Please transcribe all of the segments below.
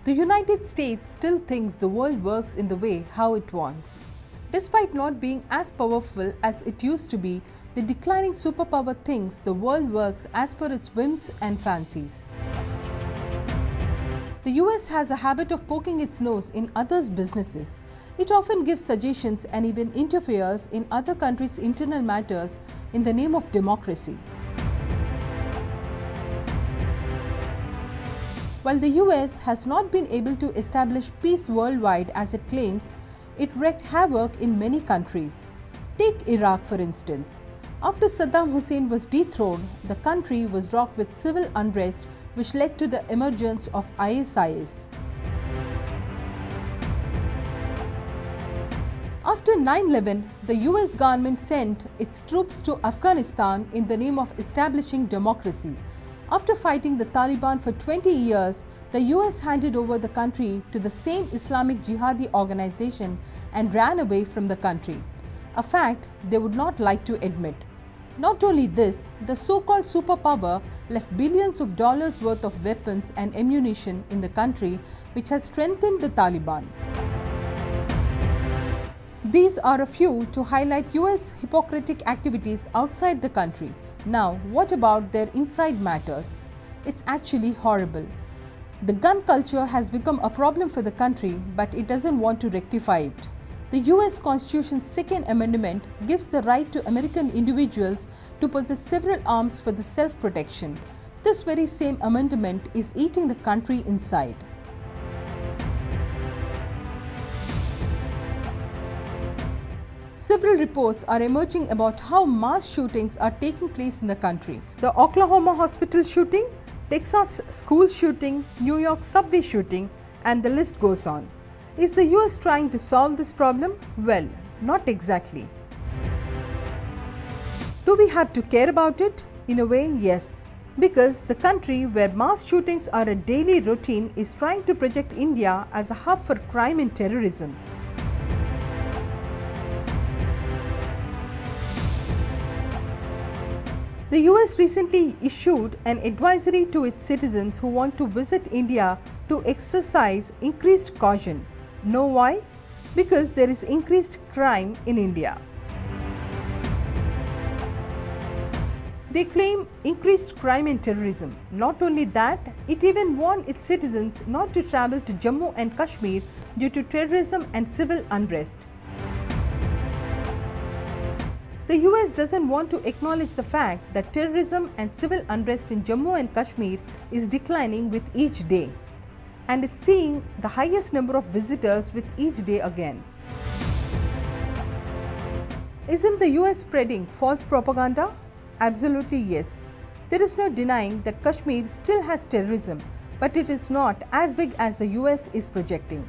The United States still thinks the world works in the way how it wants. Despite not being as powerful as it used to be, the declining superpower thinks the world works as per its whims and fancies. The US has a habit of poking its nose in others' businesses. It often gives suggestions and even interferes in other countries' internal matters in the name of democracy. While the US has not been able to establish peace worldwide as it claims, it wreaked havoc in many countries. Take Iraq for instance. After Saddam Hussein was dethroned, the country was rocked with civil unrest which led to the emergence of ISIS. After 9/11, the US government sent its troops to Afghanistan in the name of establishing democracy. After fighting the Taliban for 20 years, the US handed over the country to the same Islamic Jihadi organization and ran away from the country, a fact they would not like to admit. Not only this, the so-called superpower left billions of dollars worth of weapons and ammunition in the country, which has strengthened the Taliban. These are a few to highlight US hypocritic activities outside the country. Now, what about their inside matters? It's actually horrible. The gun culture has become a problem for the country, but it doesn't want to rectify it. The US Constitution's Second Amendment gives the right to American individuals to possess several arms for the self-protection. This very same amendment is eating the country inside. Several reports are emerging about how mass shootings are taking place in the country. The Oklahoma hospital shooting, Texas school shooting, New York subway shooting, and the list goes on. Is the US trying to solve this problem? Well, not exactly. Do we have to care about it? In a way, yes. Because the country where mass shootings are a daily routine is trying to project India as a hub for crime and terrorism. The US recently issued an advisory to its citizens who want to visit India to exercise increased caution. Know why? Because there is increased crime in India. They claim increased crime and terrorism. Not only that, it even warned its citizens not to travel to Jammu and Kashmir due to terrorism and civil unrest. The US doesn't want to acknowledge the fact that terrorism and civil unrest in Jammu and Kashmir is declining with each day, and it's seeing the highest number of visitors with each day again. Isn't the US spreading false propaganda? Absolutely yes. There is no denying that Kashmir still has terrorism, but it is not as big as the US is projecting.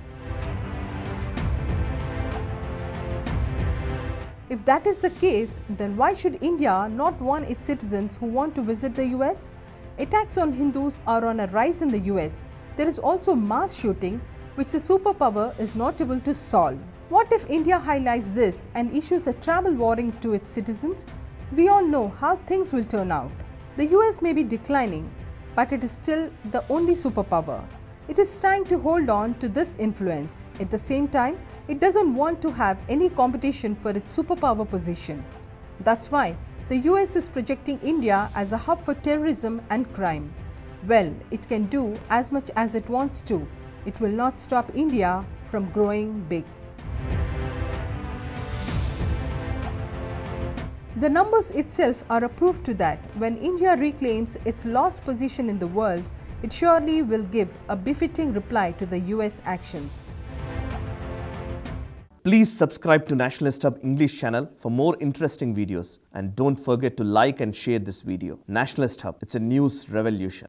If that is the case, then why should India not warn its citizens who want to visit the US? Attacks on Hindus are on a rise in the US. There is also mass shooting, which the superpower is not able to solve. What if India highlights this and issues a travel warning to its citizens? We all know how things will turn out. The US may be declining, but it is still the only superpower. It is trying to hold on to this influence. At the same time, it doesn't want to have any competition for its superpower position. That's why the US is projecting India as a hub for terrorism and crime. Well, it can do as much as it wants to. It will not stop India from growing big. The numbers itself are a proof to that. When India reclaims its lost position in the world, it surely will give a befitting reply to the US actions. Please subscribe to Nationalist Hub English channel for more interesting videos, and don't forget to like and share this video. Nationalist Hub, it's a news revolution.